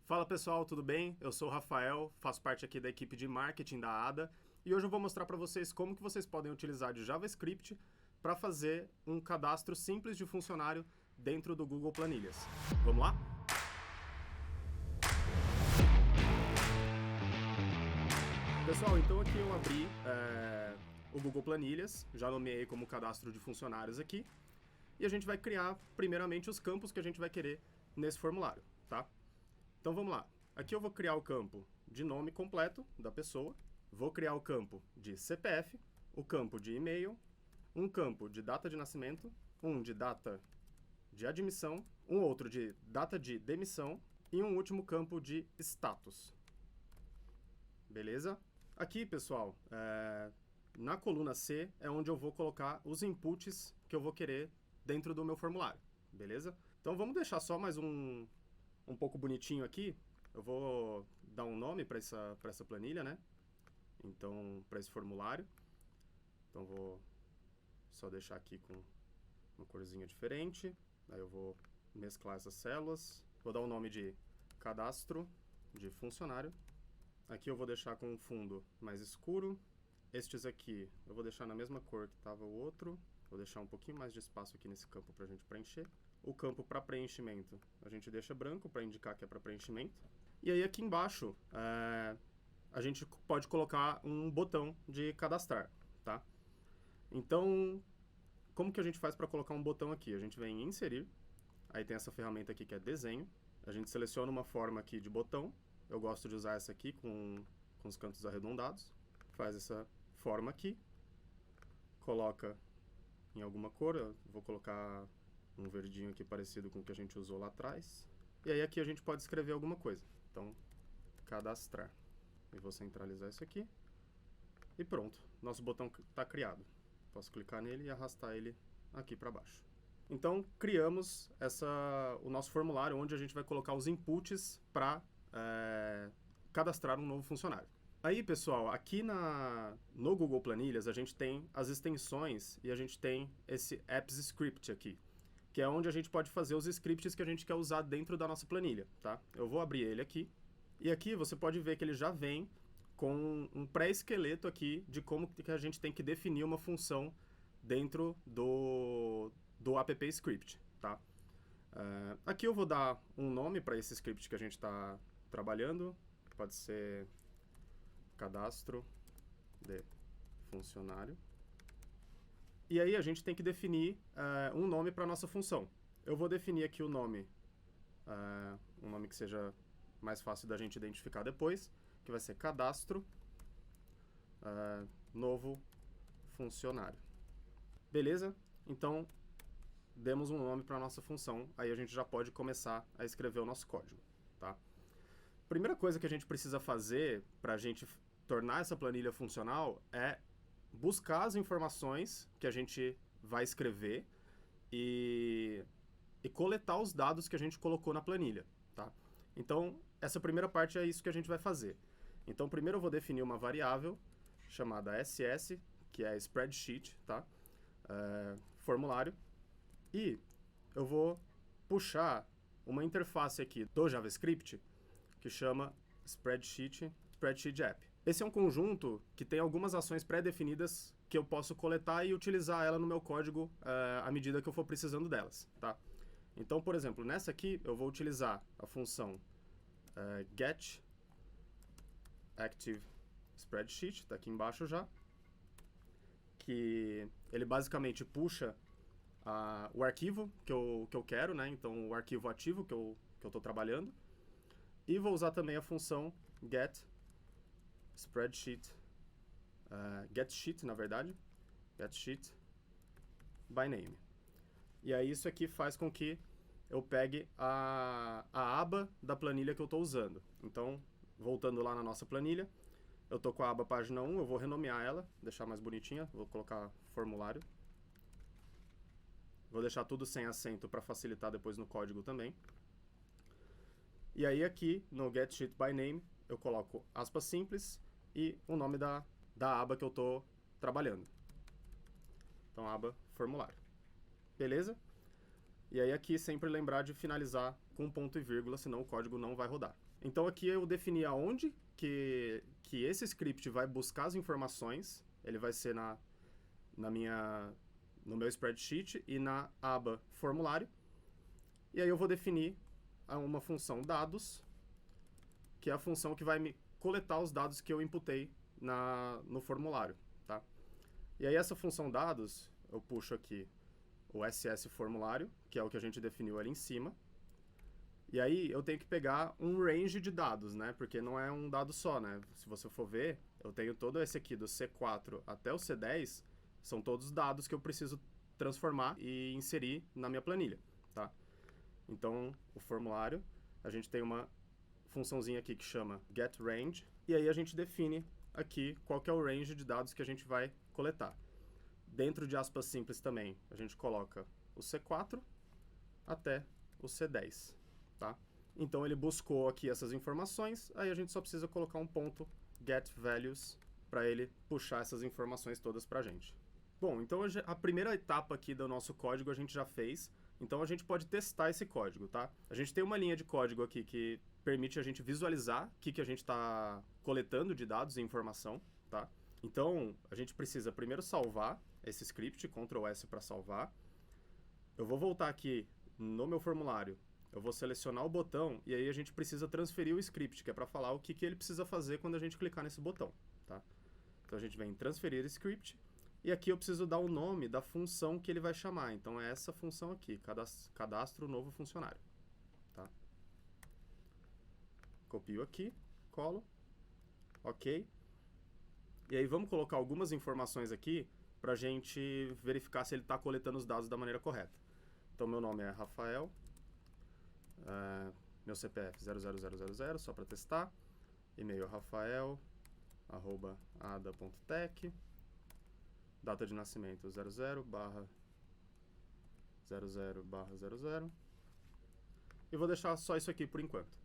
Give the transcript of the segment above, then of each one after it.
Fala pessoal, tudo bem? Eu sou o Rafael, faço parte aqui da equipe de marketing da ADA e hoje eu vou mostrar para vocês como que vocês podem utilizar de JavaScript para fazer um cadastro simples de funcionário dentro do Google Planilhas. Vamos lá? Pessoal, então aqui eu abri o Google Planilhas, já nomeei como cadastro de funcionários aqui e a gente vai criar primeiramente os campos que a gente vai querer nesse formulário, tá? Então vamos lá. Aqui eu vou criar o campo de nome completo da pessoa, vou criar o campo de CPF, o campo de e-mail, um campo de data de nascimento, um de data de admissão, um outro de data de demissão e um último campo de status. Beleza? Aqui, pessoal, na coluna C é onde eu vou colocar os inputs que eu vou querer dentro do meu formulário. Beleza? Então vamos deixar só mais um pouco bonitinho aqui. Eu vou dar um nome para essa planilha, né? Então, para esse formulário. Então, vou só deixar aqui com uma corzinha diferente. Aí eu vou mesclar essas células. Vou dar o nome de cadastro de funcionário. Aqui eu vou deixar com um fundo mais escuro. Estes aqui eu vou deixar na mesma cor que estava o outro. Vou deixar um pouquinho mais de espaço aqui nesse campo para a gente preencher. O campo para preenchimento a gente deixa branco para indicar que é para preenchimento. E aí aqui embaixo a gente pode colocar um botão de cadastrar, tá? Então, como que a gente faz para colocar um botão aqui? A gente vem em inserir, aí tem essa ferramenta aqui que é desenho. A gente seleciona uma forma aqui de botão. Eu gosto de usar essa aqui com os cantos arredondados. Faz essa forma aqui, coloca em alguma cor. Eu vou colocar um verdinho aqui parecido com o que a gente usou lá atrás. E aí aqui a gente pode escrever alguma coisa. Então, cadastrar. Eu vou centralizar isso aqui. E pronto, nosso botão está criado. Posso clicar nele e arrastar ele aqui para baixo. Então, criamos o nosso formulário onde a gente vai colocar os inputs para cadastrar um novo funcionário. Aí, pessoal, aqui no Google Planilhas a gente tem as extensões e a gente tem esse Apps Script aqui, que é onde a gente pode fazer os scripts que a gente quer usar dentro da nossa planilha, tá? Eu vou abrir ele aqui, e aqui você pode ver que ele já vem com um pré-esqueleto aqui de como que a gente tem que definir uma função dentro do app script, tá? Aqui eu vou dar um nome para esse script que a gente está trabalhando, pode ser cadastro de funcionário. E aí a gente tem que definir um nome para a nossa função. Eu vou definir aqui o nome, um nome que seja mais fácil da gente identificar depois, que vai ser cadastro novo funcionário. Beleza? Então, demos um nome para a nossa função, aí a gente já pode começar a escrever o nosso código, tá? Primeira coisa que a gente precisa fazer para a gente tornar essa planilha funcional é buscar as informações que a gente vai escrever e coletar os dados que a gente colocou na planilha, tá? Então, essa primeira parte é isso que a gente vai fazer. Então, primeiro eu vou definir uma variável chamada SS, que é spreadsheet, tá? Formulário. E eu vou puxar uma interface aqui do JavaScript que chama Spreadsheet App. Esse é um conjunto que tem algumas ações pré-definidas que eu posso coletar e utilizar ela no meu código à medida que eu for precisando delas, tá? Então, por exemplo, nessa aqui eu vou utilizar a função get active spreadsheet, tá aqui embaixo já, que ele basicamente puxa o arquivo que eu quero, né? Então, o arquivo ativo que eu estou trabalhando. E vou usar também a função get spreadsheet, get sheet, na verdade, get sheet by name. E aí isso aqui faz com que eu pegue a aba da planilha que eu estou usando. Então, voltando lá na nossa planilha, eu estou com a aba página 1, eu vou renomear ela, deixar mais bonitinha, vou colocar formulário. Vou deixar tudo sem acento para facilitar depois no código também. E aí aqui no get sheet by name eu coloco aspas simples e o nome da aba que eu estou trabalhando. Então, aba formulário. Beleza? E aí aqui sempre lembrar de finalizar com um ponto e vírgula, senão o código não vai rodar. Então aqui eu defini aonde que esse script vai buscar as informações. Ele vai ser no meu spreadsheet e na aba formulário. E aí eu vou definir uma função dados, que é a função que vai me coletar os dados que eu inputei no formulário, tá? E aí essa função dados, eu puxo aqui o SS formulário, que é o que a gente definiu ali em cima. E aí eu tenho que pegar um range de dados, né? Porque não é um dado só, né? Se você for ver, eu tenho todo esse aqui do C4 até o C10, são todos dados que eu preciso transformar e inserir na minha planilha, tá? Então, o formulário, a gente tem uma funçãozinha aqui que chama getRange, e aí a gente define aqui qual que é o range de dados que a gente vai coletar. Dentro de aspas simples também, a gente coloca o C4 até o C10, tá? Então ele buscou aqui essas informações, aí a gente só precisa colocar um ponto getValues para ele puxar essas informações todas para a gente. Bom, então a primeira etapa aqui do nosso código a gente já fez, então a gente pode testar esse código, tá? A gente tem uma linha de código aqui que permite a gente visualizar o que a gente está coletando de dados e informação, tá? Então a gente precisa primeiro salvar esse script, Ctrl S para salvar. Eu vou voltar aqui no meu formulário, eu vou selecionar o botão e aí a gente precisa transferir o script, que é para falar o que ele precisa fazer quando a gente clicar nesse botão, tá? Então a gente vem em transferir script e aqui eu preciso dar o nome da função que ele vai chamar. Então é essa função aqui, cadastro novo funcionário, tá? Copio aqui, colo, ok. E aí vamos colocar algumas informações aqui para a gente verificar se ele está coletando os dados da maneira correta. Então meu nome é Rafael, meu CPF 00000, só para testar, e-mail rafael@ada.tech, data de nascimento 00/00/00, e vou deixar só isso aqui por enquanto.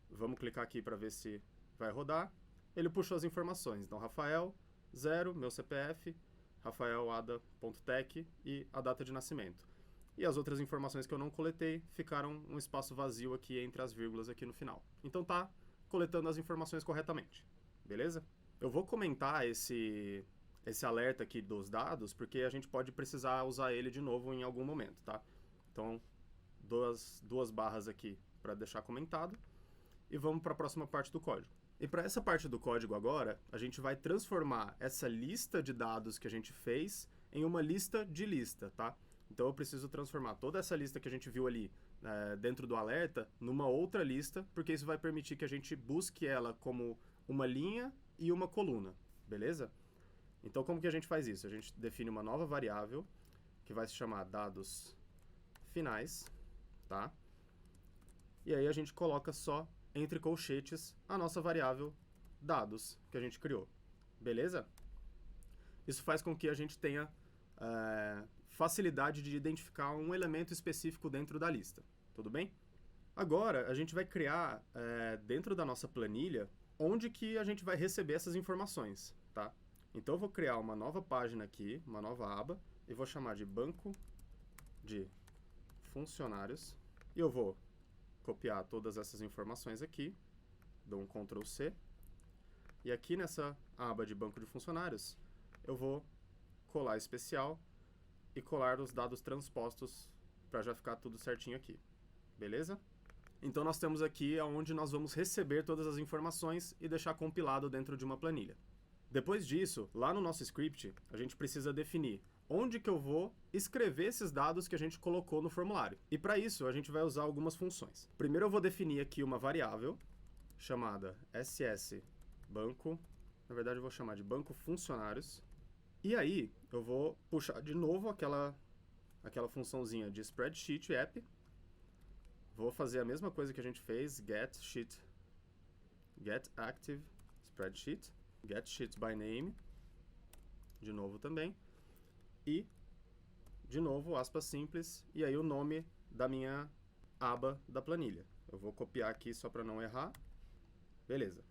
Vamos clicar aqui para ver se vai rodar. Ele puxou as informações, então Rafael, 0, meu CPF, rafaelada.tech e a data de nascimento. E as outras informações que eu não coletei ficaram um espaço vazio aqui entre as vírgulas aqui no final. Então tá coletando as informações corretamente, beleza? Eu vou comentar esse alerta aqui dos dados, porque a gente pode precisar usar ele de novo em algum momento, tá? Então, duas barras aqui para deixar comentado, e vamos para a próxima parte do código. E para essa parte do código agora, a gente vai transformar essa lista de dados que a gente fez em uma lista de lista, tá? Então eu preciso transformar toda essa lista que a gente viu ali dentro do alerta numa outra lista, porque isso vai permitir que a gente busque ela como uma linha e uma coluna, beleza? Então como que a gente faz isso? A gente define uma nova variável que vai se chamar dados finais, tá? E aí a gente coloca só entre colchetes a nossa variável dados que a gente criou, beleza? Isso faz com que a gente tenha facilidade de identificar um elemento específico dentro da lista, tudo bem? Agora a gente vai criar dentro da nossa planilha onde que a gente vai receber essas informações, tá? Então eu vou criar uma nova página aqui, uma nova aba, e vou chamar de banco de funcionários, e eu vou copiar todas essas informações aqui, dou um Ctrl C, e aqui nessa aba de banco de funcionários, eu vou colar especial e colar os dados transpostos para já ficar tudo certinho aqui, beleza? Então nós temos aqui onde nós vamos receber todas as informações e deixar compilado dentro de uma planilha. Depois disso, lá no nosso script, a gente precisa definir onde que eu vou escrever esses dados que a gente colocou no formulário. E para isso, a gente vai usar algumas funções. Primeiro eu vou definir aqui uma variável chamada ssBanco, na verdade eu vou chamar de banco funcionários, e aí eu vou puxar de novo aquela funçãozinha de spreadsheet app, vou fazer a mesma coisa que a gente fez, getActive spreadsheet, getSheet by name, de novo também, e, de novo, aspas simples, e aí o nome da minha aba da planilha. Eu vou copiar aqui só para não errar. Beleza.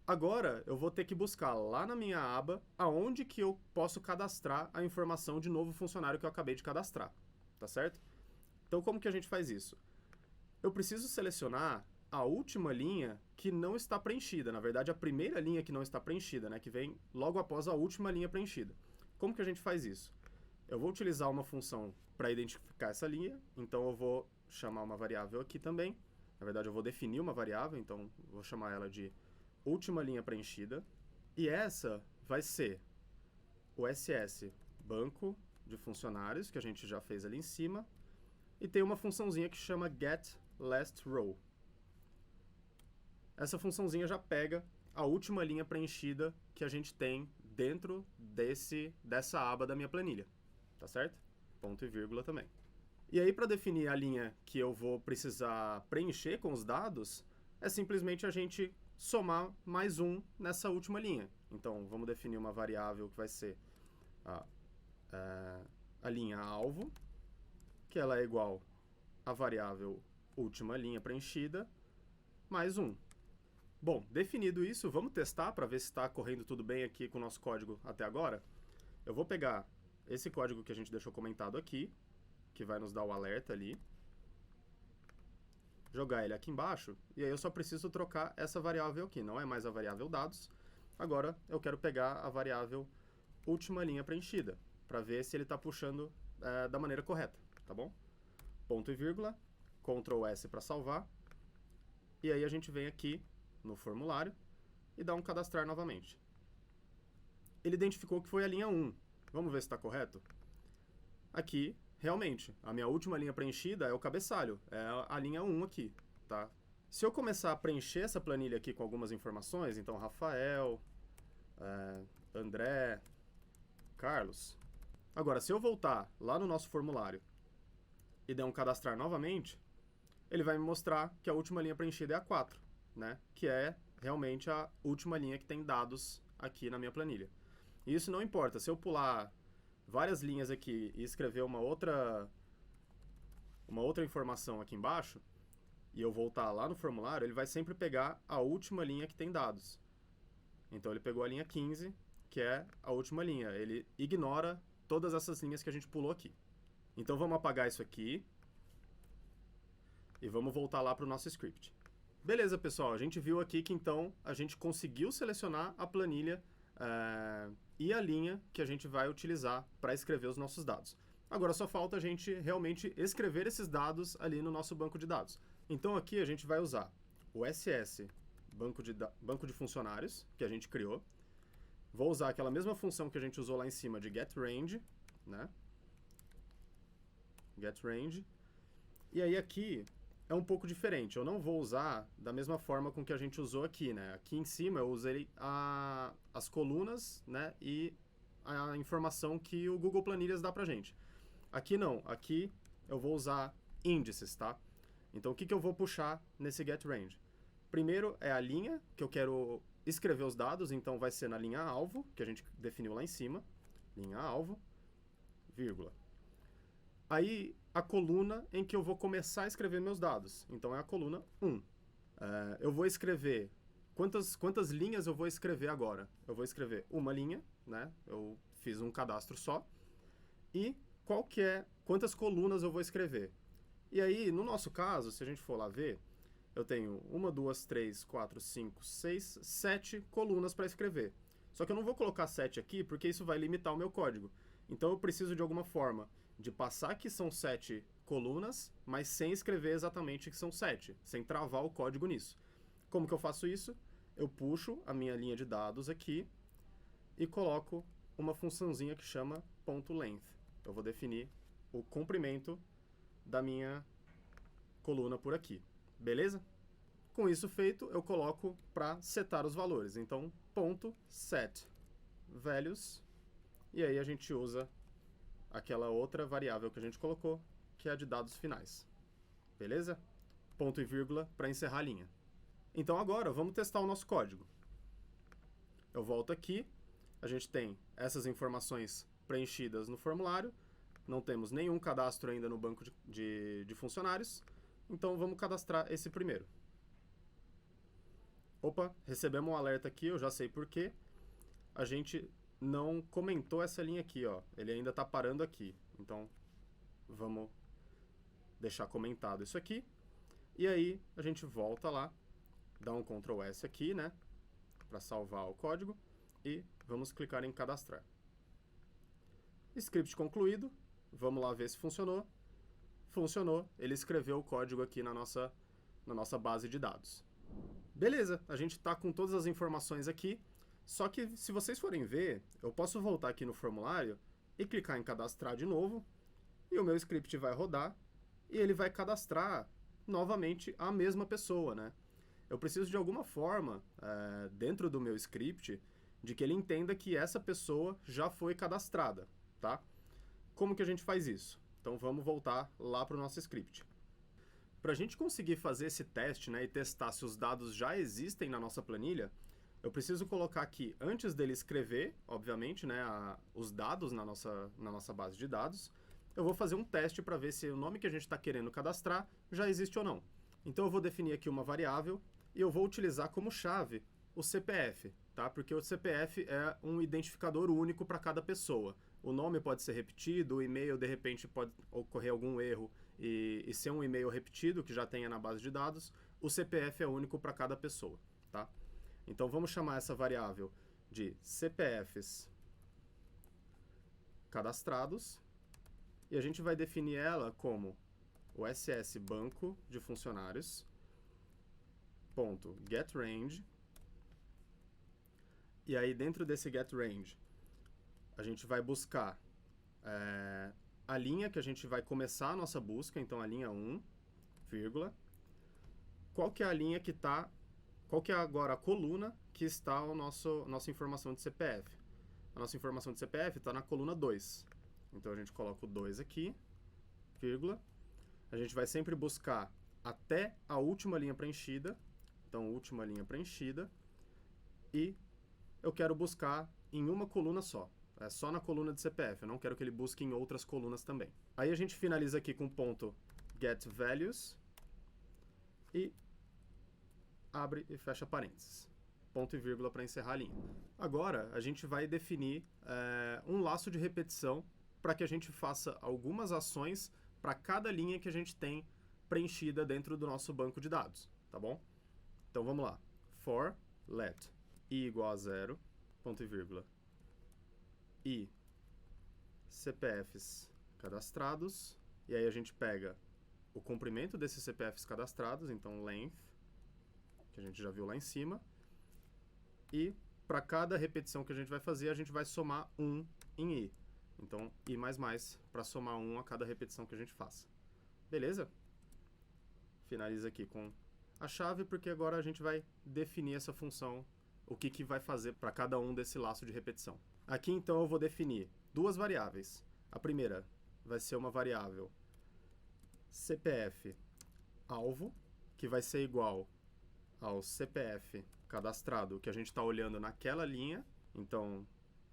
Agora, eu vou ter que buscar lá na minha aba aonde que eu posso cadastrar a informação de novo funcionário que eu acabei de cadastrar, tá certo? Então, como que a gente faz isso? Eu preciso selecionar a última linha que não está preenchida. Na verdade, a primeira linha que não está preenchida, né? Que vem logo após a última linha preenchida. Como que a gente faz isso? Eu vou utilizar uma função para identificar essa linha, então eu vou chamar uma variável aqui também. Na verdade, eu vou definir uma variável, então vou chamar ela de última linha preenchida. E essa vai ser o SS banco de funcionários, que a gente já fez ali em cima, e tem uma funçãozinha que chama getLastRow. Essa funçãozinha já pega a última linha preenchida que a gente tem dentro dessa aba da minha planilha, tá certo? Ponto e vírgula também. E aí, para definir a linha que eu vou precisar preencher com os dados, é simplesmente a gente somar mais um nessa última linha. Então, vamos definir uma variável que vai ser a linha alvo, que ela é igual à variável última linha preenchida, mais 1. Bom, definido isso, vamos testar para ver se está correndo tudo bem aqui com o nosso código até agora. Eu vou pegar esse código que a gente deixou comentado aqui, que vai nos dar o alerta ali, jogar ele aqui embaixo, e aí eu só preciso trocar essa variável aqui, não é mais a variável dados. Agora eu quero pegar a variável última linha preenchida, para ver se ele está puxando da maneira correta, tá bom? Ponto e vírgula, Ctrl S para salvar, e aí a gente vem aqui no formulário e dá um cadastrar novamente. Ele identificou que foi a linha 1. Vamos ver se está correto? Aqui, realmente, a minha última linha preenchida é o cabeçalho, é a linha 1 aqui, tá? Se eu começar a preencher essa planilha aqui com algumas informações, então Rafael, André, Carlos. Agora, se eu voltar lá no nosso formulário e der um cadastrar novamente, ele vai me mostrar que a última linha preenchida é a 4, né? Que é realmente a última linha que tem dados aqui na minha planilha. E isso não importa, se eu pular várias linhas aqui e escrever uma outra informação aqui embaixo, e eu voltar lá no formulário, ele vai sempre pegar a última linha que tem dados. Então ele pegou a linha 15, que é a última linha. Ele ignora todas essas linhas que a gente pulou aqui. Então vamos apagar isso aqui e vamos voltar lá para o nosso script. Beleza, pessoal, a gente viu aqui que então a gente conseguiu selecionar a planilha e a linha que a gente vai utilizar para escrever os nossos dados. Agora só falta a gente realmente escrever esses dados ali no nosso banco de dados. Então aqui a gente vai usar o SS banco de funcionários que a gente criou. Vou usar aquela mesma função que a gente usou lá em cima de getRange, né? getRange. E aí aqui é um pouco diferente. Eu não vou usar da mesma forma com que a gente usou aqui, né? Aqui em cima eu usei as colunas, né? E a informação que o Google Planilhas dá pra gente. Aqui não. Aqui eu vou usar índices, tá? Então o que eu vou puxar nesse getRange? Primeiro é a linha que eu quero escrever os dados, então vai ser na linha alvo, que a gente definiu lá em cima. Linha alvo, vírgula. Aí, a coluna em que eu vou começar a escrever meus dados. Então, é a coluna 1. Eu vou escrever... Quantas linhas eu vou escrever agora? Eu vou escrever uma linha, né? Eu fiz um cadastro só. E quantas colunas eu vou escrever? E aí, no nosso caso, se a gente for lá ver, eu tenho 1, 2, 3, 4, 5, 6, 7 colunas para escrever. Só que eu não vou colocar 7 aqui, porque isso vai limitar o meu código. Então, eu preciso de alguma forma de passar que são 7 colunas, mas sem escrever exatamente que são 7, sem travar o código nisso. Como que eu faço isso? Eu puxo a minha linha de dados aqui e coloco uma funçãozinha que chama .length. Eu vou definir o comprimento da minha coluna por aqui. Beleza? Com isso feito, eu coloco para setar os valores. Então, .setValues, e aí a gente usa aquela outra variável que a gente colocou, que é a de dados finais. Beleza? Ponto e vírgula para encerrar a linha. Então agora, vamos testar o nosso código. Eu volto aqui, a gente tem essas informações preenchidas no formulário, não temos nenhum cadastro ainda no banco de funcionários, então vamos cadastrar esse primeiro. Opa, recebemos um alerta aqui, eu já sei por quê. A gente não comentou essa linha aqui, ó. Ele ainda está parando aqui. Então, vamos deixar comentado isso aqui. E aí a gente volta lá, dá um Ctrl S aqui, né, para salvar o código e vamos clicar em cadastrar. Script concluído, vamos lá ver se funcionou. Funcionou, ele escreveu o código aqui na nossa base de dados. Beleza, a gente está com todas as informações aqui, só que se vocês forem ver, eu posso voltar aqui no formulário e clicar em cadastrar de novo, e o meu script vai rodar, e ele vai cadastrar novamente a mesma pessoa, né? Eu preciso de alguma forma, dentro do meu script, de que ele entenda que essa pessoa já foi cadastrada, tá? Como que a gente faz isso? Então vamos voltar lá para o nosso script. Para a gente conseguir fazer esse teste, né, e testar se os dados já existem na nossa planilha, eu preciso colocar aqui, antes dele escrever, obviamente, né, os dados na nossa base de dados, eu vou fazer um teste para ver se o nome que a gente está querendo cadastrar já existe ou não. Então eu vou definir aqui uma variável e eu vou utilizar como chave o CPF, tá? Porque o CPF é um identificador único para cada pessoa. O nome pode ser repetido, o e-mail de repente pode ocorrer algum erro e ser um e-mail repetido que já tenha na base de dados. O CPF é único para cada pessoa, tá? Então vamos chamar essa variável de CPFs cadastrados e a gente vai definir ela como o SS banco de funcionários ponto getRange. E aí dentro desse getRange a gente vai buscar a linha que a gente vai começar a nossa busca, então a linha 1, vírgula. Qual que é a linha que está, qual que é agora a coluna que está a nossa informação de CPF? A nossa informação de CPF está na coluna 2. Então a gente coloca o 2 aqui, vírgula. A gente vai sempre buscar até a última linha preenchida. Então, última linha preenchida. E eu quero buscar em uma coluna só. É só na coluna de CPF. Eu não quero que ele busque em outras colunas também. Aí a gente finaliza aqui com ponto getValues. E abre e fecha parênteses. Ponto e vírgula para encerrar a linha. Agora, a gente vai definir um laço de repetição para que a gente faça algumas ações para cada linha que a gente tem preenchida dentro do nosso banco de dados, tá bom? Então vamos lá. For let i igual a 0, ponto e vírgula, e CPFs cadastrados, e aí a gente pega o comprimento desses CPFs cadastrados, então length, que a gente já viu lá em cima, e para cada repetição que a gente vai fazer, a gente vai somar 1 em i. Então, i mais para somar 1 a cada repetição que a gente faça. Beleza? Finaliza aqui com a chave, porque agora a gente vai definir essa função, o que vai fazer para cada um desse laço de repetição. Aqui, então, eu vou definir duas variáveis. A primeira vai ser uma variável CPF alvo, que vai ser igual ao CPF cadastrado que a gente está olhando naquela linha. Então,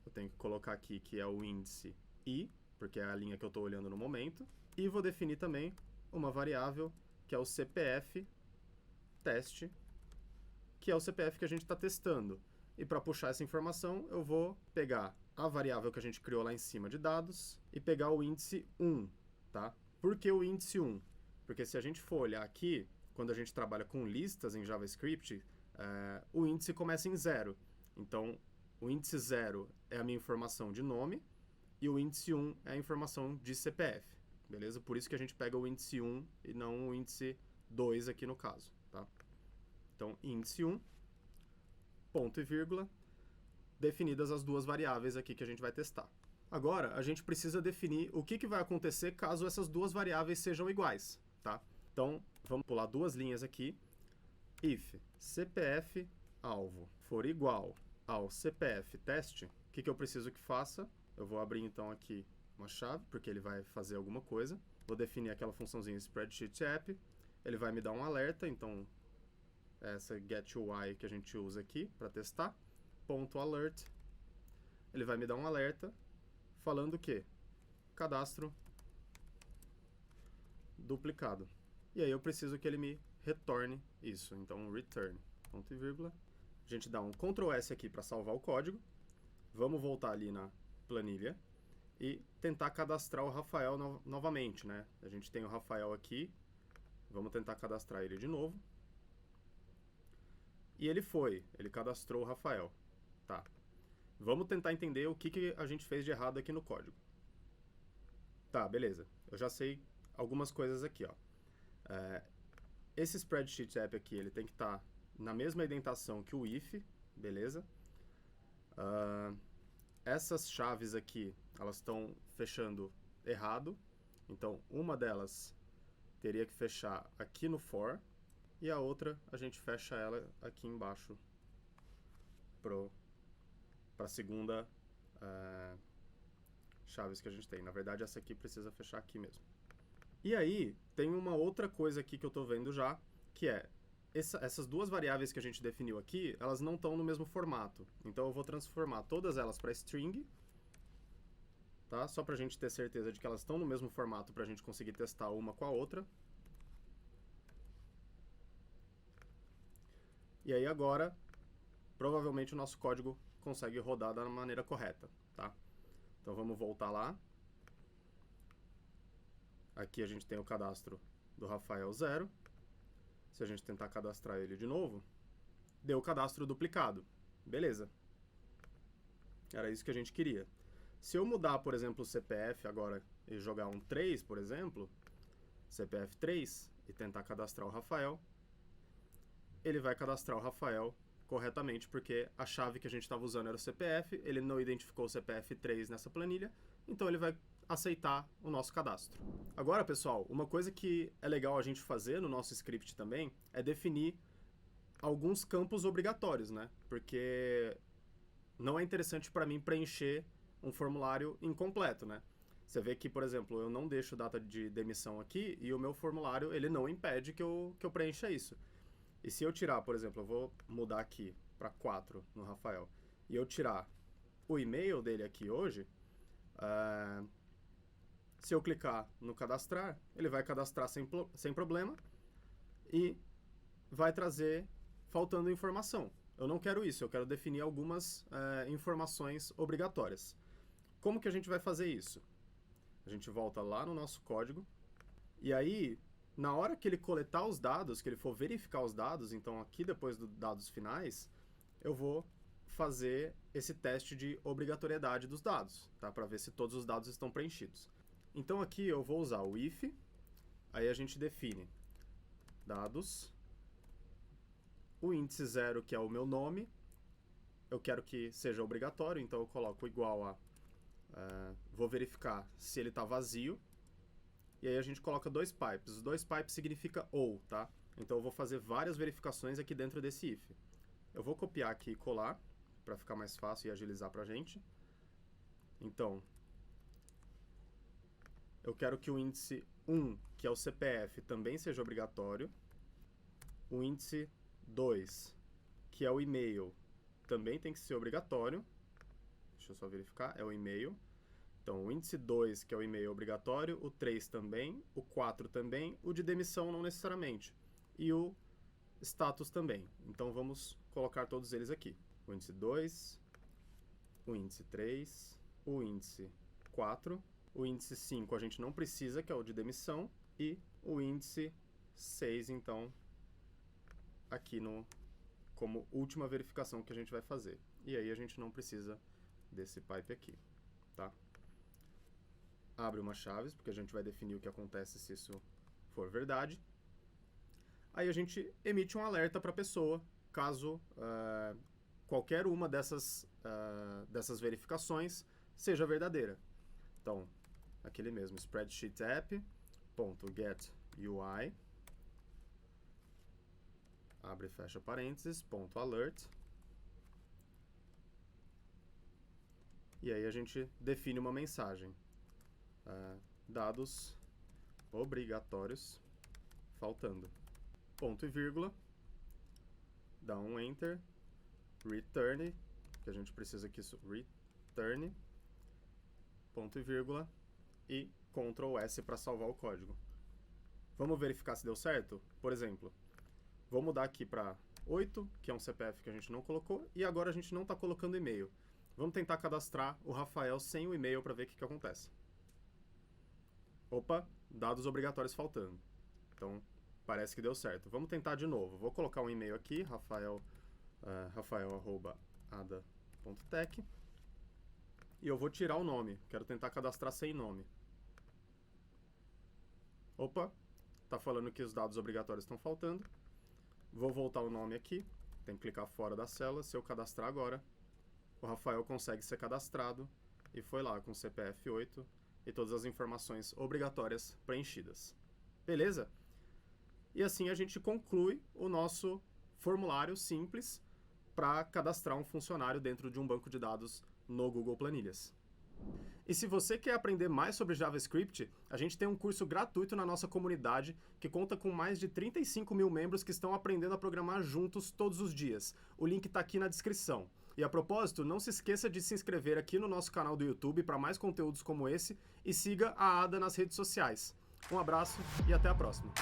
eu tenho que colocar aqui que é o índice i, porque é a linha que eu estou olhando no momento. E vou definir também uma variável que é o CPF teste, que é o CPF que a gente está testando. E para puxar essa informação, eu vou pegar a variável que a gente criou lá em cima de dados e pegar o índice 1, tá? Por que o índice 1? Porque se a gente for olhar aqui, quando a gente trabalha com listas em JavaScript, o índice começa em 0. Então, o índice 0 é a minha informação de nome e o índice 1 é a informação de CPF, beleza? Por isso que a gente pega o índice 1 e não o índice 2 aqui no caso, tá? Então, índice 1, ponto e vírgula, definidas as duas variáveis aqui que a gente vai testar. Agora, a gente precisa definir o que vai acontecer caso essas duas variáveis sejam iguais, tá? Então, vamos pular duas linhas aqui. If CPF alvo for igual ao CPF teste, o que eu preciso que faça? Eu vou abrir então aqui uma chave, porque ele vai fazer alguma coisa. Vou definir aquela funçãozinha spreadsheet app. Ele vai me dar um alerta, então essa getUI que a gente usa aqui para testar. Ponto alert. Ele vai me dar um alerta falando que cadastro duplicado. E aí eu preciso que ele me retorne isso. Então, return, ponto e vírgula. A gente dá um Ctrl S aqui para salvar o código. Vamos voltar ali na planilha e tentar cadastrar o Rafael novamente, né? A gente tem o Rafael aqui. Vamos tentar cadastrar ele de novo. E ele cadastrou o Rafael. Tá. Vamos tentar entender o que a gente fez de errado aqui no código. Tá, beleza. Eu já sei algumas coisas aqui, ó. Esse spreadsheet app aqui, ele tem que estar na mesma indentação que o if, beleza? Essas chaves aqui, elas estão fechando errado. Então, uma delas teria que fechar aqui no for, e a outra a gente fecha ela aqui embaixo para a segunda chaves que a gente tem. Na verdade, essa aqui precisa fechar aqui mesmo. E aí, tem uma outra coisa aqui que eu estou vendo já, que é essas duas variáveis que a gente definiu aqui, elas não estão no mesmo formato. Então, eu vou transformar todas elas para string, tá? Só para a gente ter certeza de que elas estão no mesmo formato para a gente conseguir testar uma com a outra. E aí agora, provavelmente o nosso código consegue rodar da maneira correta, tá? Então vamos voltar lá. Aqui a gente tem o cadastro do Rafael 0. Se a gente tentar cadastrar ele de novo, deu o cadastro duplicado. Beleza. Era isso que a gente queria. Se eu mudar, por exemplo, o CPF agora e jogar um 3, por exemplo, CPF 3, e tentar cadastrar o Rafael, ele vai cadastrar o Rafael corretamente, porque a chave que a gente estava usando era o CPF, ele não identificou o CPF 3 nessa planilha, então ele vai aceitar o nosso cadastro. Agora, pessoal, uma coisa que é legal a gente fazer no nosso script também é definir alguns campos obrigatórios, né? Porque não é interessante para mim preencher um formulário incompleto, né? Você vê que, por exemplo, eu não deixo data de demissão aqui e o meu formulário ele não impede que eu preencha isso. E se eu tirar, por exemplo, eu vou mudar aqui para 4 no Rafael, e eu tirar o e-mail dele aqui hoje, se eu clicar no cadastrar, ele vai cadastrar sem problema e vai trazer faltando informação. Eu não quero isso, eu quero definir algumas informações obrigatórias. Como que a gente vai fazer isso? A gente volta lá no nosso código, e aí, na hora que ele coletar os dados, que ele for verificar os dados, então aqui depois dos dados finais, eu vou fazer esse teste de obrigatoriedade dos dados, tá? Para ver se todos os dados estão preenchidos. Então aqui eu vou usar o if, aí a gente define dados, o índice 0, que é o meu nome, eu quero que seja obrigatório, então eu coloco igual a, vou verificar se ele está vazio, e aí a gente coloca 2 pipes. Os 2 pipes significa ou, tá? Então eu vou fazer várias verificações aqui dentro desse if. Eu vou copiar aqui e colar, para ficar mais fácil e agilizar para a gente. Então, eu quero que o índice 1, que é o CPF, também seja obrigatório. O índice 2, que é o e-mail, também tem que ser obrigatório. Deixa eu só verificar, é o e-mail. Então, o índice 2, que é o e-mail obrigatório, o 3 também, o 4 também, o de demissão não necessariamente, e o status também. Então, vamos colocar todos eles aqui. O índice 2, o índice 3, o índice 4, o índice 5 a gente não precisa, que é o de demissão, e o índice 6, então, aqui como última verificação que a gente vai fazer. E aí a gente não precisa desse pipe aqui, tá? Abre uma chaves, porque a gente vai definir o que acontece se isso for verdade. Aí a gente emite um alerta para a pessoa, caso qualquer uma dessas verificações seja verdadeira. Então, aquele mesmo, spreadsheet app.getUI, abre e fecha parênteses, .alert. E aí a gente define uma mensagem. Dados obrigatórios faltando. Ponto e vírgula. Dá um enter. Return, que a gente precisa que isso return. Ponto e vírgula. E Ctrl S para salvar o código. Vamos verificar se deu certo? Por exemplo, vou mudar aqui para 8, que é um CPF que a gente não colocou, e agora a gente não está colocando e-mail. Vamos tentar cadastrar o Rafael sem o e-mail para ver o que acontece. Opa, dados obrigatórios faltando. Então, Parece que deu certo. Vamos tentar de novo. Vou colocar um e-mail aqui, rafael@ada.tech. E eu vou tirar o nome. Quero tentar cadastrar sem nome. Opa, tá falando que os dados obrigatórios estão faltando. Vou voltar o nome aqui. Tem que clicar fora da célula. Se eu cadastrar agora, o Rafael consegue ser cadastrado. E foi lá com o CPF 8 e todas as informações obrigatórias preenchidas. Beleza? E assim a gente conclui o nosso formulário simples para cadastrar um funcionário dentro de um banco de dados no Google Planilhas. E se você quer aprender mais sobre JavaScript, a gente tem um curso gratuito na nossa comunidade que conta com mais de 35 mil membros que estão aprendendo a programar juntos todos os dias. O link está aqui na descrição. E a propósito, não se esqueça de se inscrever aqui no nosso canal do YouTube para mais conteúdos como esse e siga a Ada nas redes sociais. Um abraço e até a próxima!